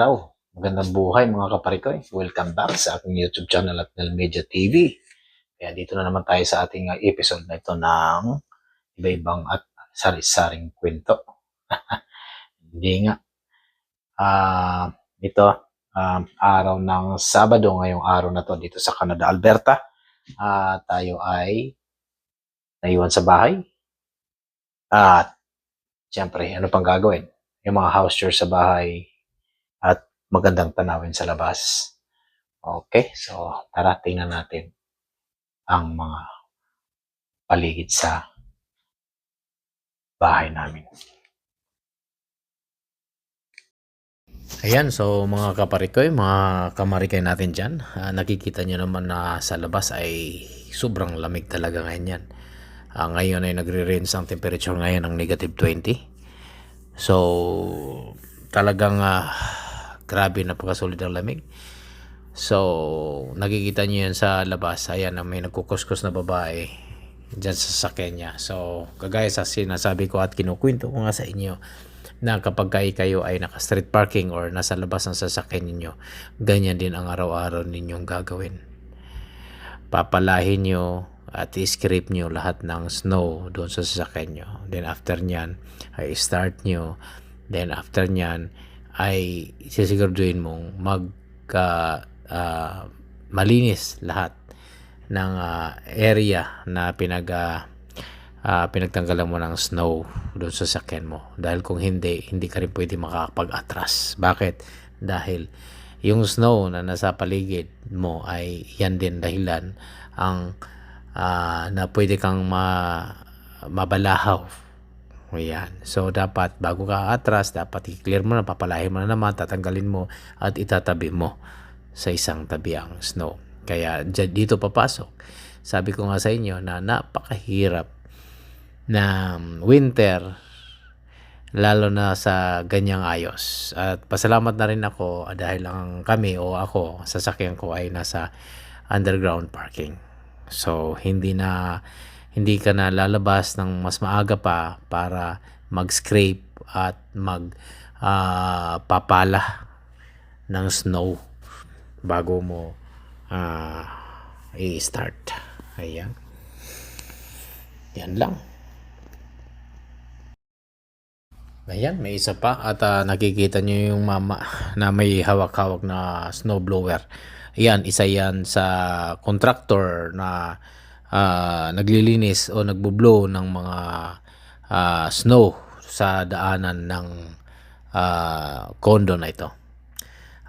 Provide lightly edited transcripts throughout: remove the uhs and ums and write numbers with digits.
araw, magandang buhay mga kaparikoy. Welcome back sa aking YouTube channel at Nel Media TV. Kaya dito na naman tayo sa ating episode na ito ng iba-ibang at sari-saring kwento. Hindi nga. Ito, araw ng Sabado, ngayong araw na to dito sa Canada, Alberta. Tayo ay naiwan sa bahay. At siyempre, ano pang gagawin? Yung mga house chores sa bahay at magandang tanawin sa labas. Okay, so tara tingnan natin ang mga paligid sa bahay namin. Ayan, so mga kaparikoy, mga kamarikay natin dyan, nakikita nyo naman na sa labas ay sobrang lamig talaga ngayon yan. Ngayon ay nagre-range ang temperature ngayon ng -20. So talagang grabe, napakasulit ang lamig. So nakikita nyo yan sa labas. Ayan, may nagkukuskus na babae dyan sa sasakyan niya. So kagaya sa sinasabi ko at kinukwento ko nga sa inyo, na kapag kayo ay naka street parking or nasa labas ng sasakyan ninyo, ganyan din ang araw-araw ninyong gagawin. Papalahin nyo at i-scrape nyo lahat ng snow doon sa sasakyan nyo. Then after nyan ay start nyo. Then after nyan ay sisiguraduhin mong malinis lahat ng area na pinagtanggalan mo ng snow doon sa sasakyan mo. Dahil kung hindi ka rin pwede makakapag-atras. Bakit? Dahil yung snow na nasa paligid mo ay yan din dahilan ang na pwede kang mabalahaw. Ayan. So dapat bago ka atras, dapat i-clear mo na, papalahin mo na naman, tatanggalin mo at itatabi mo sa isang tabi ang snow. Kaya dito papasok. Sabi ko nga sa inyo na napakahirap na winter, lalo na sa ganyang ayos. At pasalamat na rin ako dahil lang kami o ako, sasakyan ko ay nasa underground parking. So hindi ka na lalabas ng mas maaga pa para mag-scrape at papala ng snow bago mo i-start. Ayan. Yan lang. Ayan, may isa pa at nakikita nyo yung mama na may hawak-hawak na snowblower. Ayan, isa yan sa contractor na naglilinis o nagbublow ng mga snow sa daanan ng condo na ito.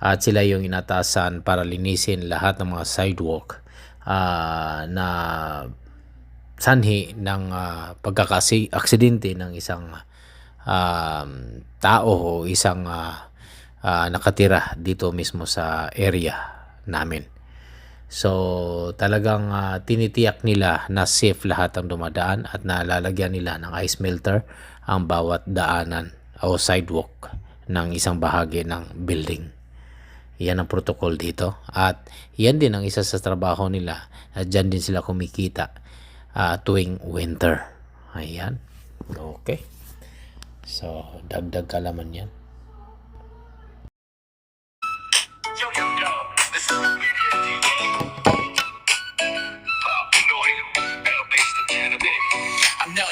At sila yung inatasan para linisin lahat ng mga sidewalk na sanhi ng pagkaka-aksidente ng isang tao o isang nakatira dito mismo sa area namin. So talagang tinitiyak nila na safe lahat ang dumadaan at nalalagyan nila ng ice melter ang bawat daanan o sidewalk ng isang bahagi ng building. Yan ang protocol dito at yan din ang isa sa trabaho nila at dyan din sila kumikita tuwing winter. Ayan. Okay. So dagdag kalaman yan.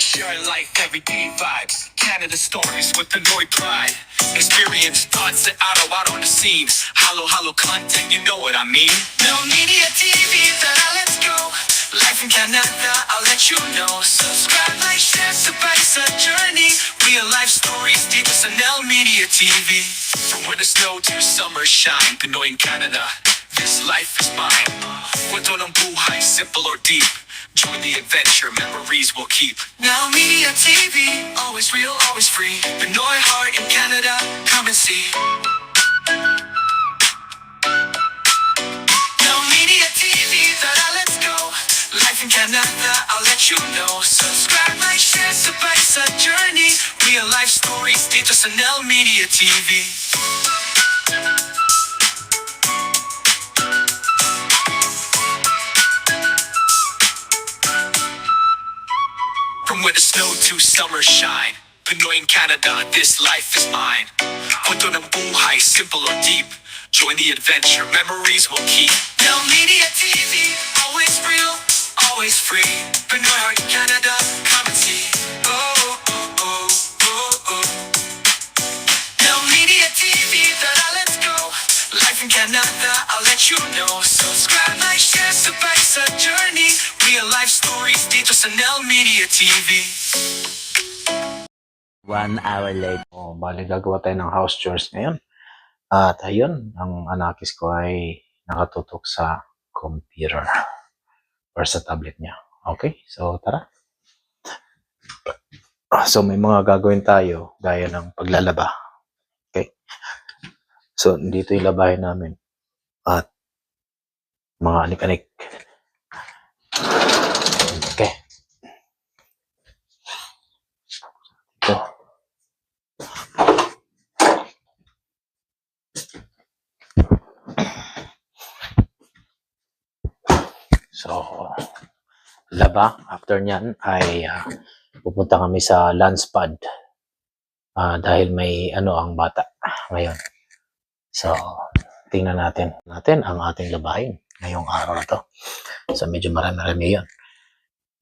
Sharing life, everyday vibes, Canada stories with the Noy pride. Experience thoughts that araw-araw na seems. Halo content, you know what I mean. No Media TV, let's go. Life in Canada, I'll let you know. Subscribe, like, share, sa journey. Real life stories dito sa Nel Media TV. From winter snow to summer shine, Pinoy in Canada, this life is mine. Kwento ng buhay, simple or deep. Join the adventure, memories we'll keep. Now Media TV, always real, always free. Pinoy heart in Canada, come and see. Now Media TV, let's go. Life in Canada, I'll let you know. Subscribe, like, share, sa journey. Real life stories dito sa Nel Media TV. From winter snow to summer shine, Pinoy in Canada, this life is mine. Kwento ng buhay, simple or deep. Join the adventure, memories will keep. Now Media TV, always real, always free. Pinoy Heart in Canada, come and see. Oh, oh, oh, oh, oh. Now Media TV, let's go. Life in Canada, I'll let you know. Subscribe, like, share, sabay sa journey. Real life stories dito sa Nel Media TV. 1 hour later. Bali gagawa tayo ng house chores ngayon. At ayun, ang anakis ko ay nakatutok sa computer or sa tablet niya. Okay, so tara. So may mga gagawin tayo gaya ng paglalaba. Okay. So dito ilabahin namin at mga anik-anik. Okay. Ito. So, laba. After nyan ay pupunta kami sa lunch pad dahil may ang bata ngayon. So, tingnan natin ang ating labahin ngayong araw na to. So, medyo marami-rami yun.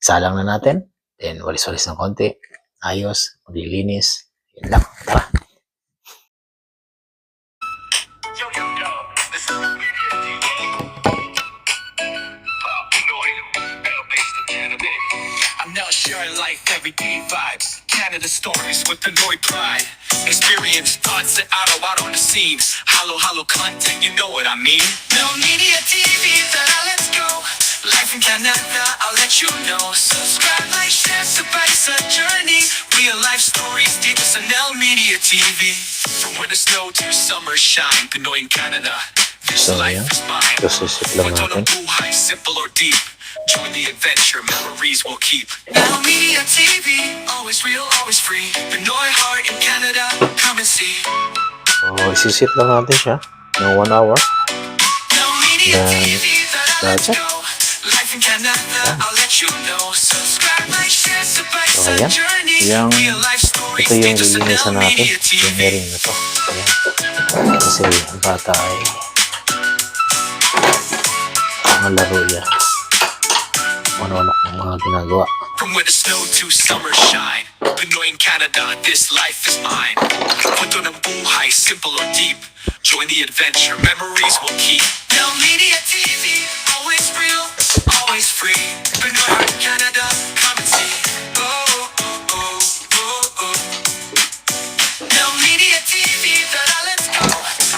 Salang na natin. Then, walis-walis ng konti. Ayos. Maglilinis. Yun lang. Tara. Yo, yo, yo, this is Media TV. Pinoy, based in Canada. I'm now sharing life, everyday vibes. Canada stories with Pinoy pride. Experience thoughts that out on the scenes. Halo content, you know what I mean. Now Media TV, let's go. Life in Canada, I'll let you know. Subscribe, like, share, sabay sa journey. Real life stories dito sa Nel Media TV. From winter snow to summer shine, Pinoy in Canada, this So, life yan. is mine. Isusip lang Kwento natin. ng buhay, simple or deep. Join the adventure, memories will keep. Now Media TV, always real, always free. Pinoy Heart in Canada, come and see. So, isisit lang natin siya ng 1 hour. Now Media Then, TV, let's that's it. go. Life in Canada, I'll let you know. Subscribe, like, share, sabay So, sa ayan. journey. Yang, Real life stories ito yung dito sa lilinisan Nel natin. Media Yung TV. hearing na to. Ayan. Kasi ang bata ay mga laro yan. Ano-ano kung mga ginagawa. From winter snow to summer shine, Pinoy in Canada, this life is mine. Kwento ng buhay, simple or deep. Join the adventure, memories will keep. Now Media TV, always real, always free. Pinoy Heart in Canada, come and see. Oh, oh, oh, oh, oh. Now Media TV, let's go.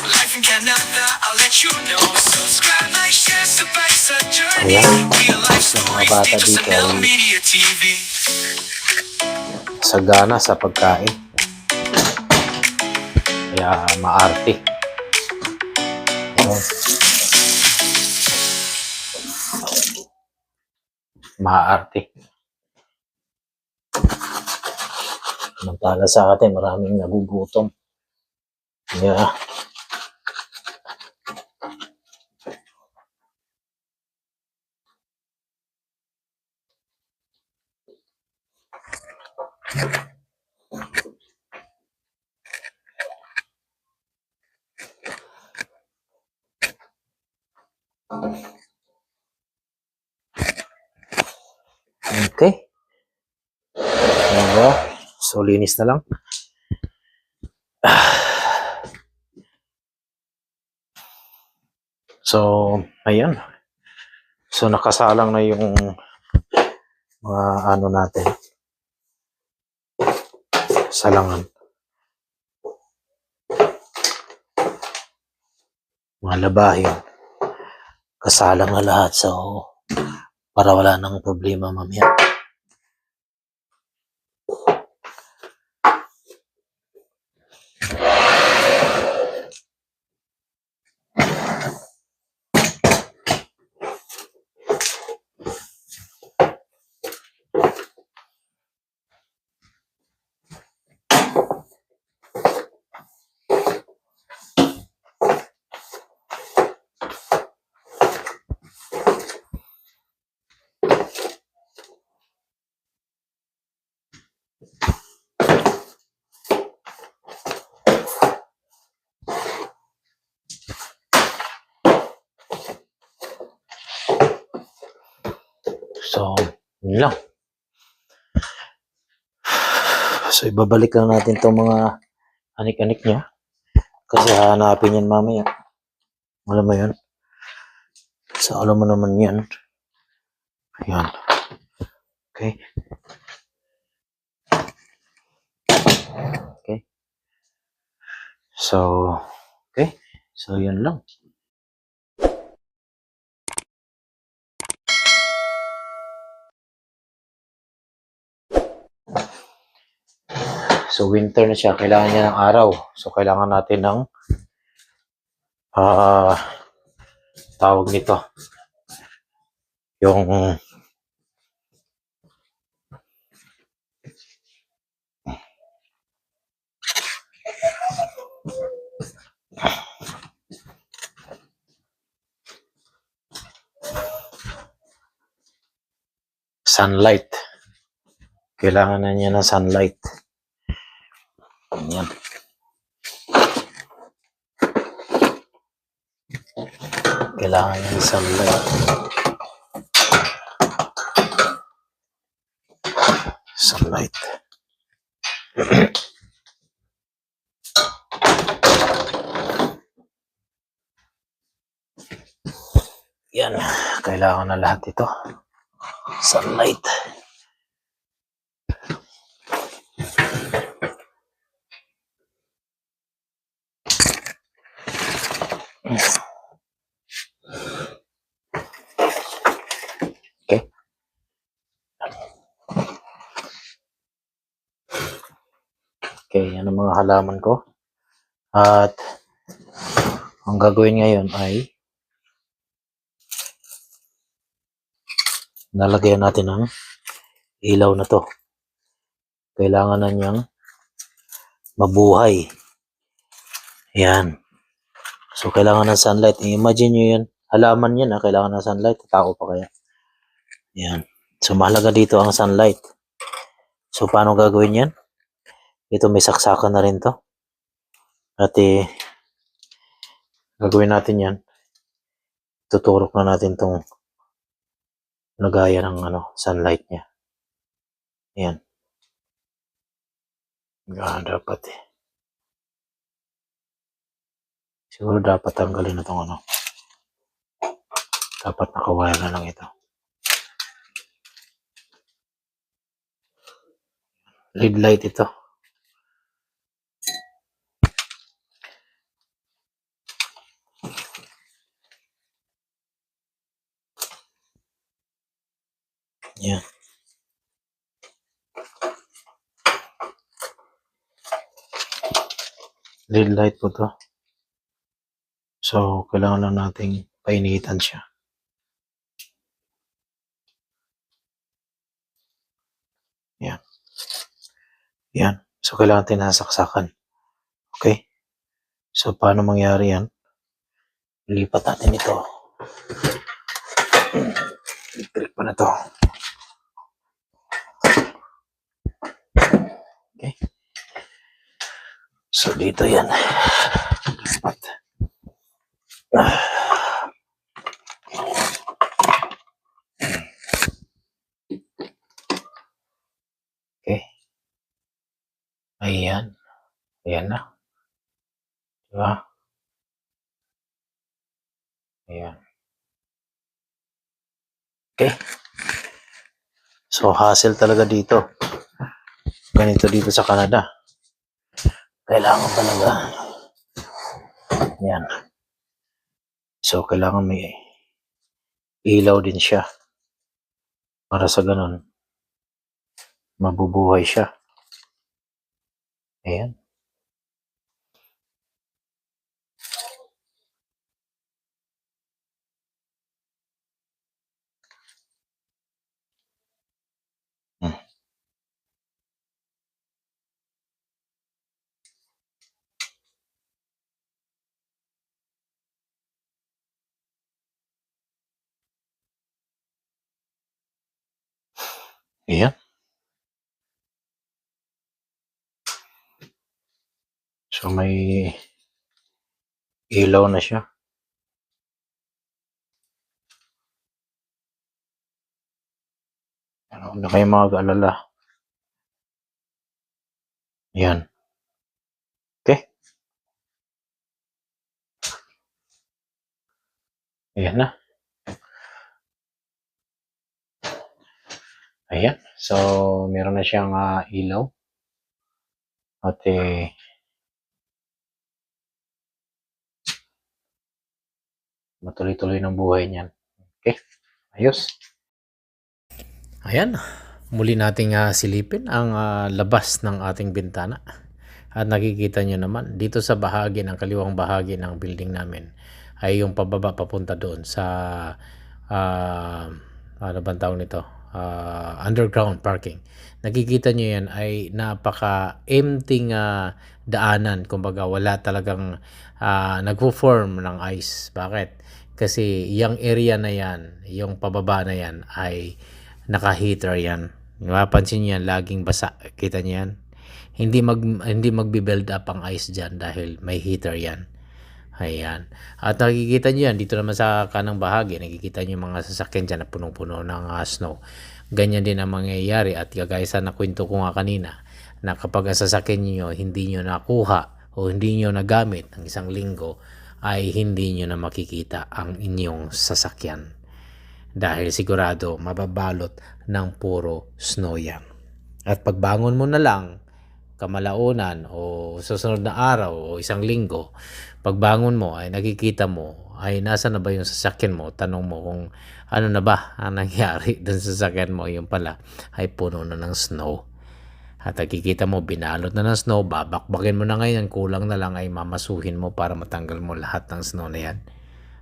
Life in Canada, I'll let you know. Subscribe, like, share, sabay sa journey. Ayan. Real life Yung mga stories bata dito sa dito Nel ay Media TV. sagana sa pagkain. Kaya maarte. Ayan. Maarte. Samantala sa atin, maraming nagugutom. Yeah. Okay. Ayan. So, linis na lang. So, ayan. So, nakasalang na yung mga natin. Salangan. Mga labahin. Kasalang na lahat. So, para wala nang problema mamaya. So, yun lang. So, ibabalik lang natin itong mga anik-anik niya. Kasi hahanapin yan mamaya. Alam mo yun? So, alam mo naman yan. Ayan. Okay. Okay. So, okay. So, yun lang. So, winter na siya. Kailangan niya ng araw. So, kailangan natin ng tawag nito. Yung sunlight. Kailangan na niya ng sunlight. Ayan. Kailangan niya ng sunlight. Sunlight. Yan. Kailangan na lahat ito. Sunlight. Okay. Okay, yan ang mga halaman ko. At ang gagawin ngayon ay nalagyan natin ng ilaw na to. Kailangan na niyang mabuhay. Yan. So, kailangan ng sunlight. Imagine nyo yan. Halaman yan, kailangan ng sunlight. Tao pa kaya. Yan. So, mahalaga dito ang sunlight. So, paano gagawin yan? Ito may saksakan na rin to. At gagawin natin yan. Tuturok na natin tong lagaya ng sunlight niya. Yan. Dapat siguro dapat tanggalin na tong dapat nakawire na lang ito. Lead light ito. Yan. Lead light po to. So, kailangan lang nating painitan siya. Yan. Yan. So, kailangan natin nasaksakan. Okay? So, paano mangyari yan? Lipat natin ito. Electric pa na to. Okay? So, dito yan. Lipat. Okay. Ayan. Ayan na. Diba? Ayan. Okay. So, hassle talaga dito. Ganito dito sa Canada. Kailangan talaga. Yan. So, kailangan may ilaw din siya. Para sa ganun, mabubuhay siya. Ayan. Ayan. So, may ilaw na siya. Huwag na kayo mag-alala. Yan. Okay? Ayan na. Ayan. So, meron na siyang ilaw. At matuloy-tuloy ng buhay niyan. Okay? Ayos. Ayan. Muli nating silipin ang labas ng ating bintana. At nakikita nyo naman, dito sa bahagi ng kaliwang bahagi ng building namin, ay yung pababa papunta doon sa ano bang tawag nito? Underground parking. Nakikita nyo yan ay napaka-empty daanan. Kumbaga wala talagang nagpo-form ng ice. Bakit? Kasi yung area na yan, yung pababa na yan ay naka-heater yan. Mapapansin nyo yan, laging basa. Kita nyo yan? Hindi magbi-build up ang ice diyan dahil may heater 'yan. Ayan. At nakikita niyo 'yan dito naman sa kanang bahagi, nakikita niyo yung mga sasakyan diyan na punong-puno ng snow. Ganyan din ang mangyayari at kagaya sa nakwento ko nga kanina na kapag ang sasakyan niyo hindi niyo nakuha o hindi niyo nagamit ng isang linggo ay hindi niyo na makikita ang inyong sasakyan. Dahil sigurado mababalot ng puro snow yan. At pagbangon mo na lang kamalaunan o susunod na araw o isang linggo, pagbangon mo ay nakikita mo ay nasa na ba yung sasakyan mo, tanong mo kung ano na ba ang nangyari dun sa sasakyan mo, yung pala ay puno na ng snow. At nakikita mo binalot na ng snow, babakbakin mo na ngayon, kulang na lang ay mamasuhin mo para matanggal mo lahat ng snow na yan.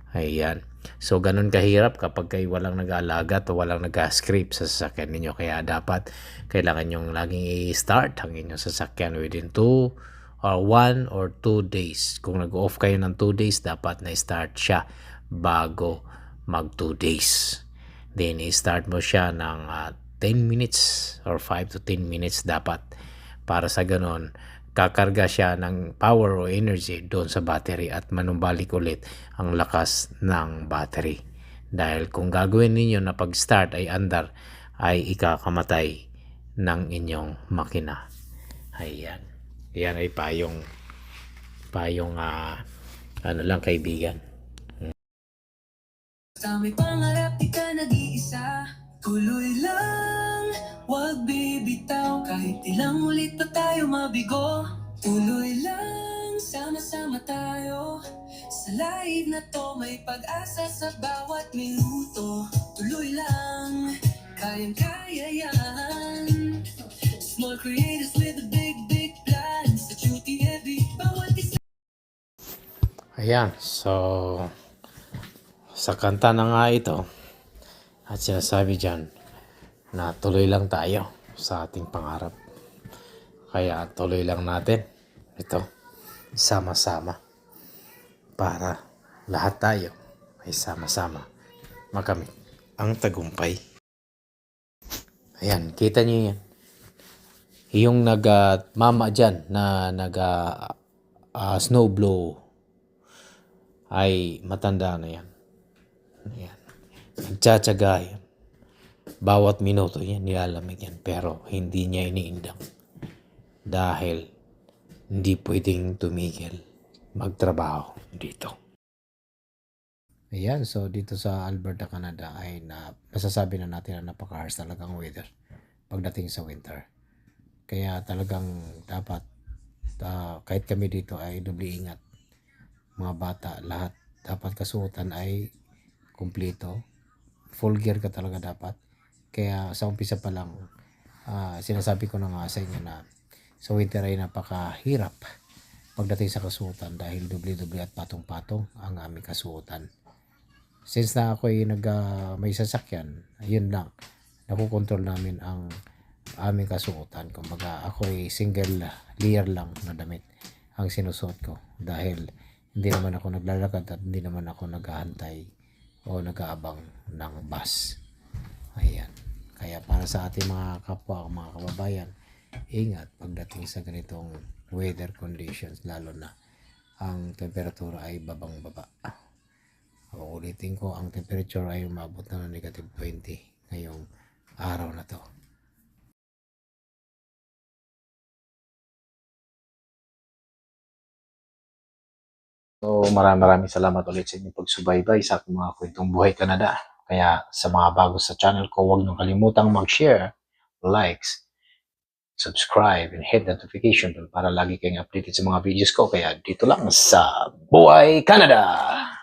Ayan. So, ganun kahirap kapag kayo walang nag-aalaga o walang nag-scrape sa sasakyan ninyo. Kaya dapat, kailangan nyong laging i-start ang inyong sasakyan within 2 or 1 or 2 days. Kung nag-off kayo ng 2 days, dapat na-start siya bago mag 2 days. Then, i-start mo siya ng 10 minutes or 5 to 10 minutes dapat. Para sa ganun, kakarga siya ng power o energy doon sa battery at manumbalik ulit ang lakas ng battery. Dahil kung gagawin ninyo na pag-start ay andar, ay ikakamatay ng inyong makina. Ayan. Yan ay payong ano lang kaibigan. Sa may pangarap di ka nag-iisa, tuloy lang, wag bibitaw. Kahit ilang ulit pa tayo mabigo, tuloy lang, sama-sama tayo. Sa live na to may pag-asa sa bawat minuto. Tuloy lang, kayang-kaya yan. Small creators with a big, big plan. Sa QTV, bawat isa. Ayan. So, sa kanta na nga ito at sinasabi dyan na tuloy lang tayo sa ating pangarap. Kaya tuloy lang natin ito sama-sama para lahat tayo ay sama-sama makamit ang tagumpay. Ayan, kita niyo yan. Yung mama dyan na snow blow ay matanda na yan. Ayan. Nagtsatsaga yan. Bawat minuto yan, nilalamig yan. Pero hindi niya iniindang. Dahil hindi pwedeng tumigil magtrabaho dito. Ayan, so dito sa Alberta, Canada ay masasabi na natin na napaka-harsh talagang weather pagdating sa winter. Kaya talagang dapat kahit kami dito ay doble ingat. Mga bata, lahat dapat kasuotan ay kumpleto. Full gear ka talaga dapat. Kaya sa umpisa pa lang, sinasabi ko na nga sa inyo na sa winter ay napakahirap pagdating sa kasuotan dahil doble-doble at patong-patong ang aming kasuotan. Since na ako ay may sasakyan, ayun lang, nakukontrol namin ang aming kasuotan. Kumbaga ako ay single layer lang na damit ang sinusuot ko dahil hindi naman ako naglalakad at hindi naman ako naghahantay o nag-aabang ng bus. Ayan. Kaya para sa ating mga kapwa, mga kababayan, ingat pagdating sa ganitong weather conditions, lalo na ang temperatura ay babang-baba. Ulitin ko, ang temperature ay umabot na ng -20 ngayong araw na to. So maraming salamat ulit sa inyong pagsubaybay sa aking mga kwentong buhay Canada. Kaya sa mga bago sa channel ko, huwag niyong kalimutang mag-share, likes, subscribe, and hit notification bell para lagi kayong updated sa mga videos ko. Kaya dito lang sa Buhay Canada!